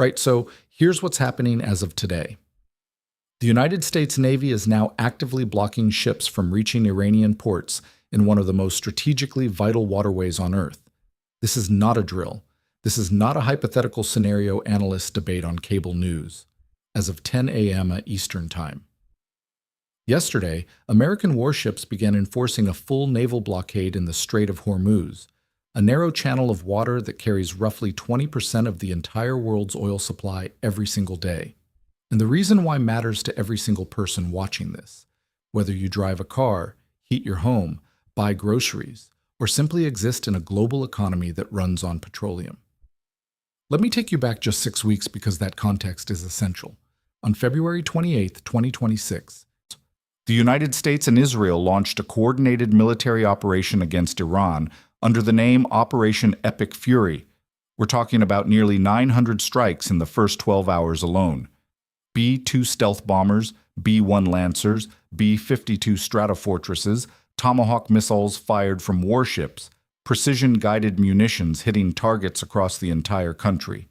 Right, so here's what's happening as of today. The United States Navy is now actively blocking ships from reaching Iranian ports in one of the most strategically vital waterways on Earth. This is not a drill. This is not a hypothetical scenario analysts debate on cable news, as of 10 a.m. Eastern Time. Yesterday, American warships began enforcing a full naval blockade in the Strait of Hormuz, a narrow channel of water that carries roughly 20% of the entire world's oil supply every single day. And the reason why matters to every single person watching this, whether you drive a car, heat your home, buy groceries, or simply exist in a global economy that runs on petroleum. Let me take you back just 6 weeks because that context is essential. On February 28, 2026, the United States and Israel launched a coordinated military operation against Iran under the name Operation Epic Fury. We're talking about nearly 900 strikes in the first 12 hours alone. B-2 stealth bombers, B-1 Lancers, B-52 Stratofortresses, Tomahawk missiles fired from warships, precision-guided munitions hitting targets across the entire country.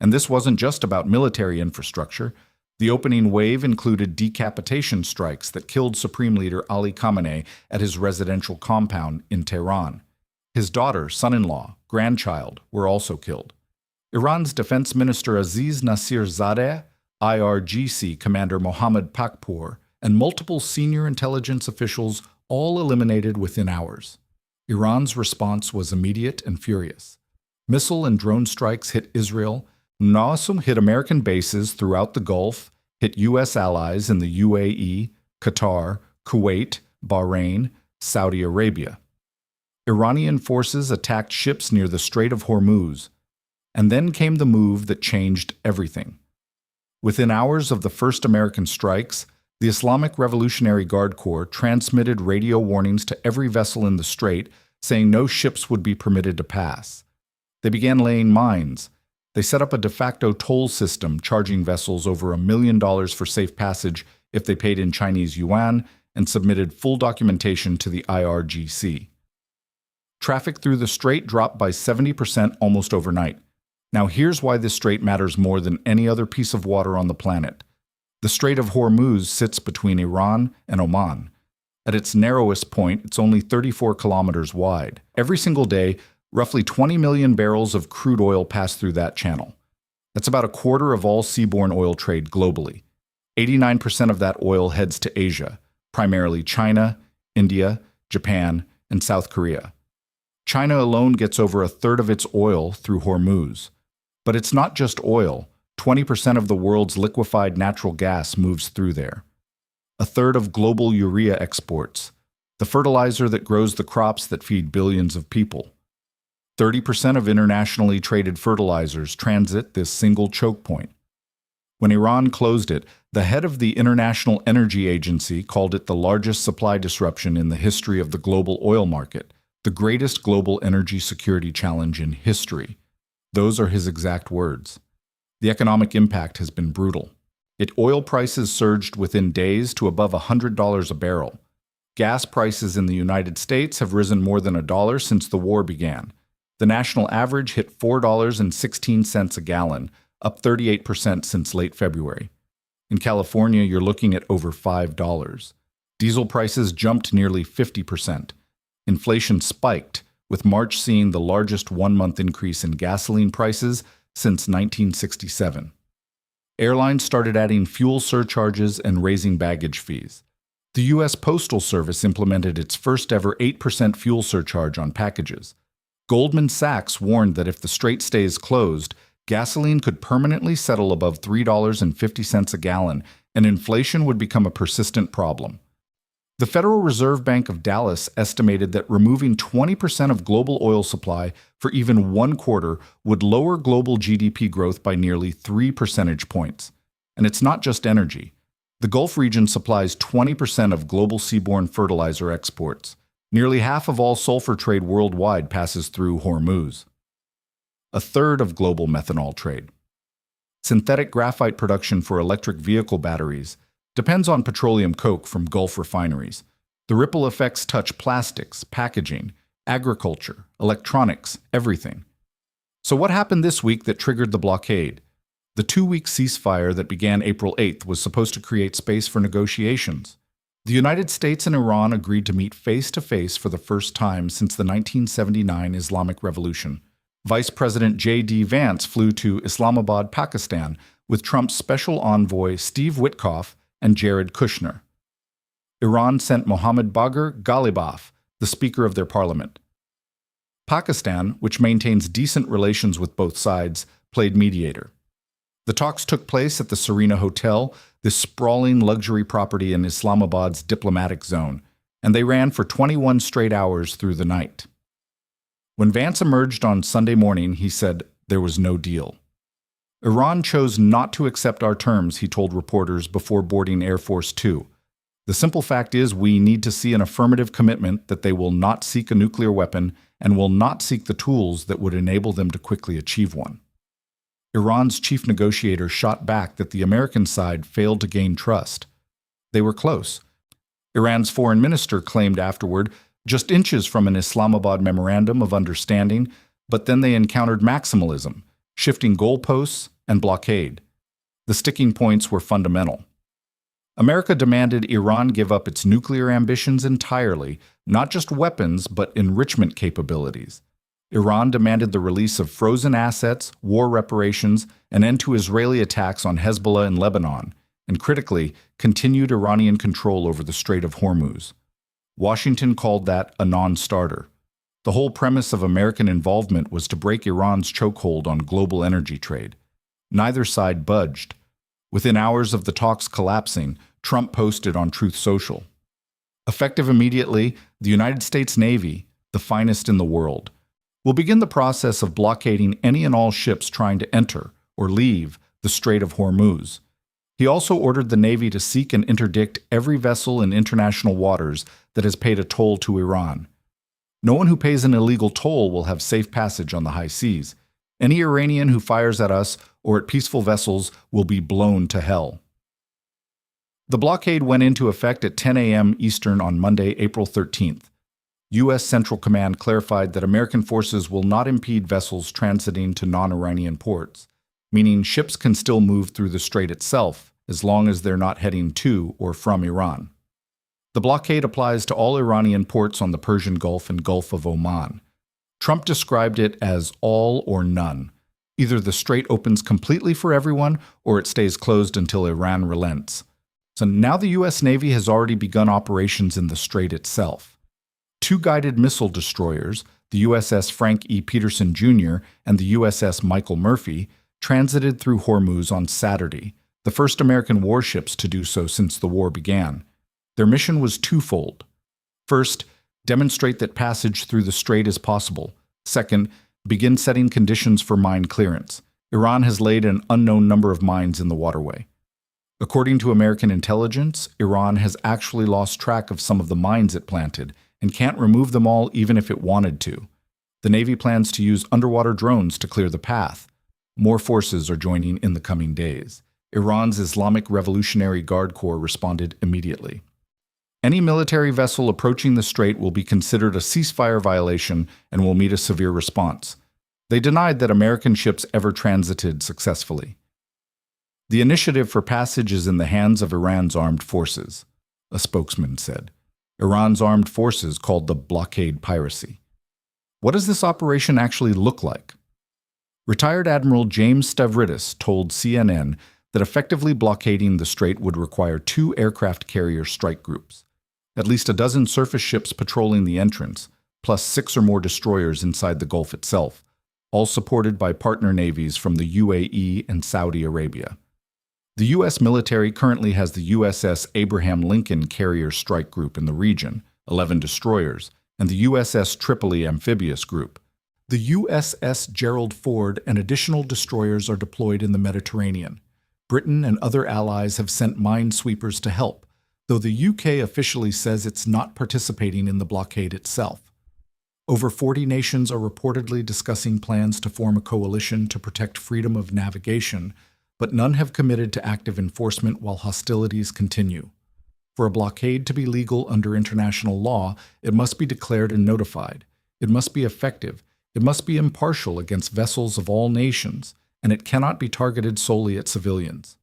And this wasn't just about military infrastructure. The opening wave included decapitation strikes that killed Supreme Leader Ali Khamenei at his residential compound in Tehran. His daughter, son-in-law, grandchild were also killed. Iran's Defense Minister Aziz Nasirzadeh, IRGC Commander Mohammad Pakpour, and multiple senior intelligence officials all eliminated within hours. Iran's response was immediate and furious. Missile and drone strikes hit Israel, NASM hit American bases throughout the Gulf, hit U.S. allies in the UAE, Qatar, Kuwait, Bahrain, Saudi Arabia. Iranian forces attacked ships near the Strait of Hormuz. And then came the move that changed everything. Within hours of the first American strikes, the Islamic Revolutionary Guard Corps transmitted radio warnings to every vessel in the strait saying no ships would be permitted to pass. They began laying mines. They set up a de facto toll system charging vessels over $1 million for safe passage if they paid in Chinese yuan and submitted full documentation to the IRGC. Traffic through the strait dropped by 70% almost overnight. Now here's why this strait matters more than any other piece of water on the planet. The Strait of Hormuz sits between Iran and Oman. At its narrowest point, it's only 34 kilometers wide. Every single day, roughly 20 million barrels of crude oil pass through that channel. That's about a quarter of all seaborne oil trade globally. 89% of that oil heads to Asia, primarily China, India, Japan, and South Korea. China alone gets over a third of its oil through Hormuz. But it's not just oil. 20% of the world's liquefied natural gas moves through there. A third of global urea exports, the fertilizer that grows the crops that feed billions of people. 30% of internationally traded fertilizers transit this single choke point. When Iran closed it, the head of the International Energy Agency called it the largest supply disruption in the history of the global oil market, the greatest global energy security challenge in history. Those are his exact words. The economic impact has been brutal. Oil prices surged within days to above $100 a barrel. Gas prices in the United States have risen more than $1 since the war began. The national average hit $4.16 a gallon, up 38% since late February. In California, you're looking at over $5. Diesel prices jumped nearly 50%. Inflation spiked, with March seeing the largest one-month increase in gasoline prices since 1967. Airlines started adding fuel surcharges and raising baggage fees. The U.S. Postal Service implemented its first-ever 8% fuel surcharge on packages. Goldman Sachs warned that if the strait stays closed, gasoline could permanently settle above $3.50 a gallon, and inflation would become a persistent problem. The Federal Reserve Bank of Dallas estimated that removing 20% of global oil supply for even 1 quarter would lower global GDP growth by nearly 3 percentage points. And it's not just energy. The Gulf region supplies 20% of global seaborne fertilizer exports. Nearly half of all sulfur trade worldwide passes through Hormuz. A third of global methanol trade. Synthetic graphite production for electric vehicle batteries depends on petroleum coke from Gulf refineries. The ripple effects touch plastics, packaging, agriculture, electronics, everything. So what happened this week that triggered the blockade? The 2-week ceasefire that began April 8th was supposed to create space for negotiations. The United States and Iran agreed to meet face-to-face for the first time since the 1979 Islamic Revolution. Vice President J.D. Vance flew to Islamabad, Pakistan, with Trump's special envoy Steve Witkoff and Jared Kushner. Iran sent Mohammad Bagher Ghalibaf, the Speaker of their parliament. Pakistan, which maintains decent relations with both sides, played mediator. The talks took place at the Serena Hotel, this sprawling luxury property in Islamabad's diplomatic zone, and they ran for 21 straight hours through the night. When Vance emerged on Sunday morning, he said there was no deal. Iran chose not to accept our terms, he told reporters before boarding Air Force Two. The simple fact is we need to see an affirmative commitment that they will not seek a nuclear weapon and will not seek the tools that would enable them to quickly achieve one. Iran's chief negotiator shot back that the American side failed to gain trust. They were close. Iran's foreign minister claimed afterward, just inches from an Islamabad memorandum of understanding, but then they encountered maximalism, shifting goalposts, and blockade. The sticking points were fundamental. America demanded Iran give up its nuclear ambitions entirely, not just weapons, but enrichment capabilities. Iran demanded the release of frozen assets, war reparations, an end to Israeli attacks on Hezbollah in Lebanon, and critically, continued Iranian control over the Strait of Hormuz. Washington called that a non-starter. The whole premise of American involvement was to break Iran's chokehold on global energy trade. Neither side budged. Within hours of the talks collapsing, Trump posted on Truth Social. Effective immediately, the United States Navy, the finest in the world, will begin the process of blockading any and all ships trying to enter or leave the Strait of Hormuz. He also ordered the Navy to seek and interdict every vessel in international waters that has paid a toll to Iran. No one who pays an illegal toll will have safe passage on the high seas. Any Iranian who fires at us or at peaceful vessels will be blown to hell. The blockade went into effect at 10 a.m. Eastern on Monday, April 13th. U.S. Central Command clarified that American forces will not impede vessels transiting to non-Iranian ports, meaning ships can still move through the strait itself as long as they're not heading to or from Iran. The blockade applies to all Iranian ports on the Persian Gulf and Gulf of Oman. Trump described it as all or none. Either the strait opens completely for everyone or it stays closed until Iran relents. So now the U.S. Navy has already begun operations in the strait itself. 2 guided missile destroyers, the USS Frank E. Peterson Jr. and the USS Michael Murphy, transited through Hormuz on Saturday, the first American warships to do so since the war began. Their mission was twofold. First, demonstrate that passage through the strait is possible. Second, begin setting conditions for mine clearance. Iran has laid an unknown number of mines in the waterway. According to American intelligence, Iran has actually lost track of some of the mines it planted and can't remove them all even if it wanted to. The Navy plans to use underwater drones to clear the path. More forces are joining in the coming days. Iran's Islamic Revolutionary Guard Corps responded immediately. Any military vessel approaching the strait will be considered a ceasefire violation and will meet a severe response. They denied that American ships ever transited successfully. The initiative for passage is in the hands of Iran's armed forces, a spokesman said. Iran's armed forces called the blockade piracy. What does this operation actually look like? Retired Admiral James Stavridis told CNN that effectively blockading the strait would require 2 aircraft carrier strike groups, at least a dozen surface ships patrolling the entrance, plus 6 or more destroyers inside the Gulf itself, all supported by partner navies from the UAE and Saudi Arabia. The U.S. military currently has the USS Abraham Lincoln Carrier Strike Group in the region, 11 destroyers, and the USS Tripoli Amphibious Group. The USS Gerald Ford and additional destroyers are deployed in the Mediterranean. Britain and other allies have sent minesweepers to help, though the UK officially says it's not participating in the blockade itself. Over 40 nations are reportedly discussing plans to form a coalition to protect freedom of navigation, but none have committed to active enforcement while hostilities continue. For a blockade to be legal under international law, it must be declared and notified. It must be effective. It must be impartial against vessels of all nations, and it cannot be targeted solely at civilians.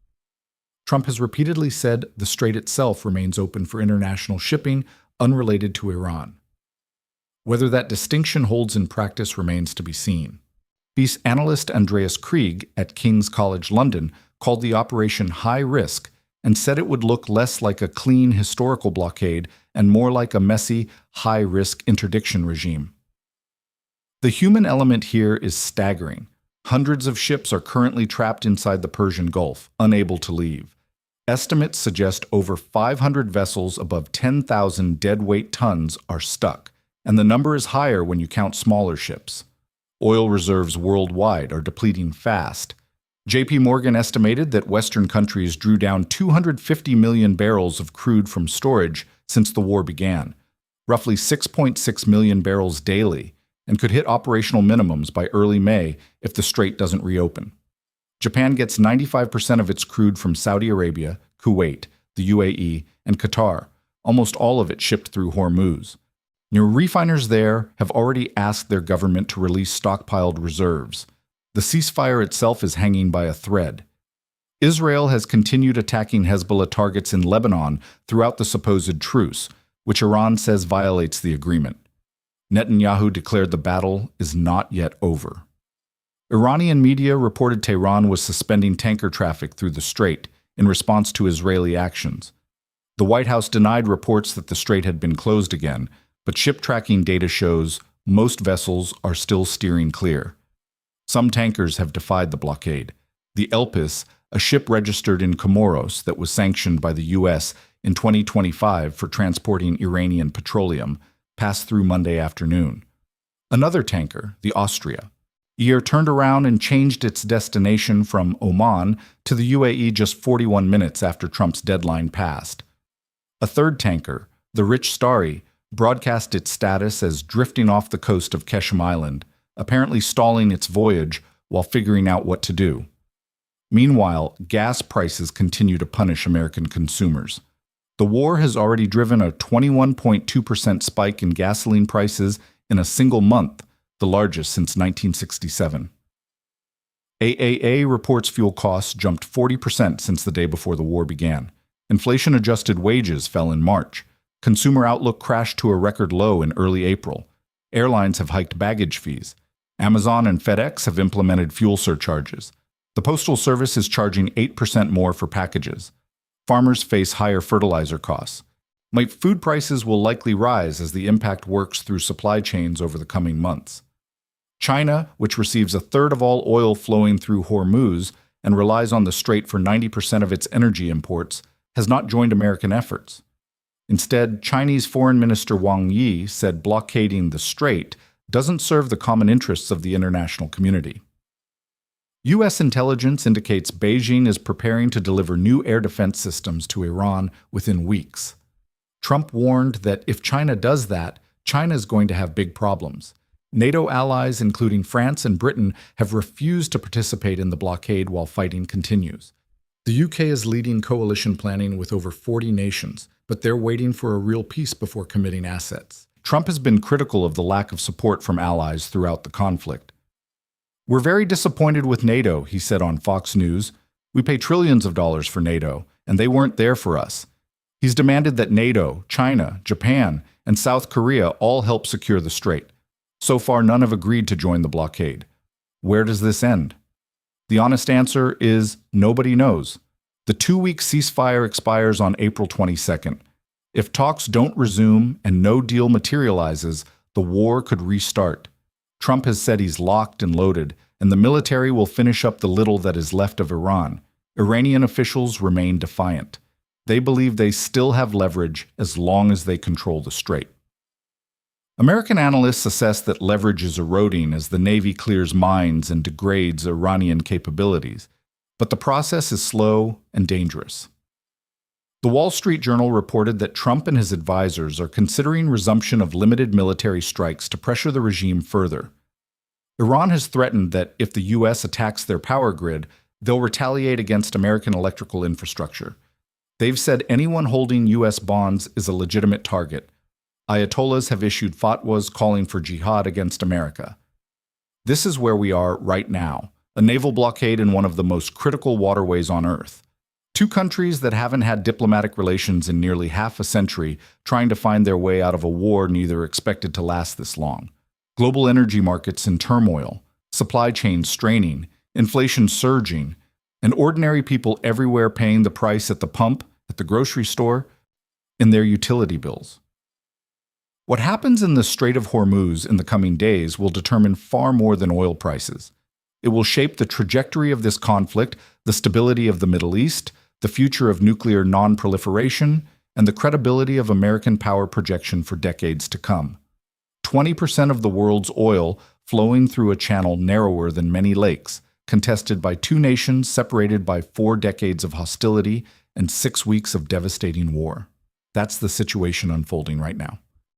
Trump has repeatedly said the Strait itself remains open for international shipping unrelated to Iran. Whether that distinction holds in practice remains to be seen. Peace analyst Andreas Krieg at King's College London called the operation high risk and said it would look less like a clean historical blockade and more like a messy, high-risk interdiction regime. The human element here is staggering. Hundreds of ships are currently trapped inside the Persian Gulf, unable to leave. Estimates suggest over 500 vessels above 10,000 deadweight tons are stuck, and the number is higher when you count smaller ships. Oil reserves worldwide are depleting fast. J.P. Morgan estimated that Western countries drew down 250 million barrels of crude from storage since the war began, roughly 6.6 million barrels daily, and could hit operational minimums by early May if the Strait doesn't reopen. Japan gets 95% of its crude from Saudi Arabia, Kuwait, the UAE, and Qatar, almost all of it shipped through Hormuz. New refiners there have already asked their government to release stockpiled reserves. The ceasefire itself is hanging by a thread. Israel has continued attacking Hezbollah targets in Lebanon throughout the supposed truce, which Iran says violates the agreement. Netanyahu declared the battle is not yet over. Iranian media reported Tehran was suspending tanker traffic through the Strait in response to Israeli actions. The White House denied reports that the Strait had been closed again, but ship tracking data shows most vessels are still steering clear. Some tankers have defied the blockade. The Elpis, a ship registered in Comoros that was sanctioned by the U.S. in 2025 for transporting Iranian petroleum, passed through Monday afternoon. Another tanker, the Austria, turned around and changed its destination from Oman to the UAE just 41 minutes after Trump's deadline passed. A third tanker, the Rich Starry, broadcast its status as drifting off the coast of Keshem Island, apparently stalling its voyage while figuring out what to do. Meanwhile, gas prices continue to punish American consumers. The war has already driven a 21.2% spike in gasoline prices in a single month, the largest since 1967. AAA reports fuel costs jumped 40% since the day before the war began. Inflation-adjusted wages fell in March. Consumer outlook crashed to a record low in early April. Airlines have hiked baggage fees. Amazon and FedEx have implemented fuel surcharges. The Postal Service is charging 8% more for packages. Farmers face higher fertilizer costs. Food prices will likely rise as the impact works through supply chains over the coming months. China, which receives a third of all oil flowing through Hormuz and relies on the Strait for 90% of its energy imports, has not joined American efforts. Instead, Chinese Foreign Minister Wang Yi said blockading the Strait doesn't serve the common interests of the international community. U.S. intelligence indicates Beijing is preparing to deliver new air defense systems to Iran within weeks. Trump warned that if China does that, China is going to have big problems. NATO allies, including France and Britain, have refused to participate in the blockade while fighting continues. The UK is leading coalition planning with over 40 nations, but they're waiting for a real peace before committing assets. Trump has been critical of the lack of support from allies throughout the conflict. "We're very disappointed with NATO," he said on Fox News. "We pay trillions of dollars for NATO, and they weren't there for us." He's demanded that NATO, China, Japan, and South Korea all help secure the Strait. So far, none have agreed to join the blockade. Where does this end? The honest answer is nobody knows. The 2-week ceasefire expires on April 22nd. If talks don't resume and no deal materializes, the war could restart. Trump has said he's locked and loaded, and the military will finish up the little that is left of Iran. Iranian officials remain defiant. They believe they still have leverage as long as they control the Strait. American analysts assess that leverage is eroding as the Navy clears mines and degrades Iranian capabilities, but the process is slow and dangerous. The Wall Street Journal reported that Trump and his advisors are considering resumption of limited military strikes to pressure the regime further. Iran has threatened that if the U.S. attacks their power grid, they'll retaliate against American electrical infrastructure. They've said anyone holding U.S. bonds is a legitimate target. Ayatollahs have issued fatwas calling for jihad against America. This is where we are right now. a naval blockade in one of the most critical waterways on Earth. Two countries that haven't had diplomatic relations in nearly half a century trying to find their way out of a war neither expected to last this long. Global energy markets in turmoil, supply chains straining, inflation surging, and ordinary people everywhere paying the price at the pump, at the grocery store, in their utility bills. What happens in the Strait of Hormuz in the coming days will determine far more than oil prices. It will shape the trajectory of this conflict, the stability of the Middle East, the future of nuclear non-proliferation, and the credibility of American power projection for decades to come. 20% of the world's oil flowing through a channel narrower than many lakes, contested by two nations separated by 4 decades of hostility and 6 weeks of devastating war. That's the situation unfolding right now.